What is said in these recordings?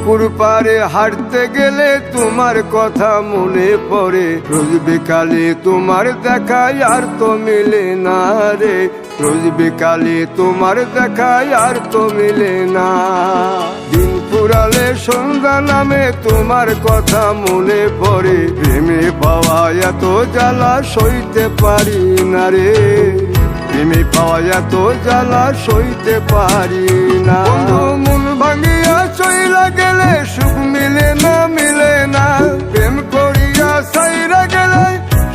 পুকুর পাড়ে হাঁটতে গেলে তোমার কথা মনে পড়ে, রোজ বিকালে তোমার দেখায় আর তো মিলে না রে, রোজ বিকালে তোমার দেখায় আর তো মিলে না। দিন ফুরালে সন্ধ্যা নামে তোমার কথা মনে পড়ে, প্রেমে পাওয়া এত জ্বালা সইতে পারি না রে, প্রেমে পাওয়া এত জ্বালা সইতে পারি না। মন ভাঙিয়া চইলা গেলে সুখ মিলে না, মিলে না, প্রেম করিয়া সাইরা গেলে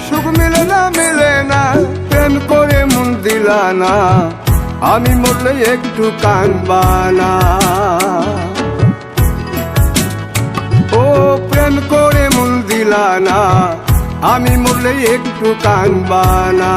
সুখ মিলে না, মিলে না, প্রেম করে মন দিলা না, আমি মরলে একটু কাঁদবা না। ও প্রেম করে মন দিলা না, আমি মরলে একটু কাঁদবা না।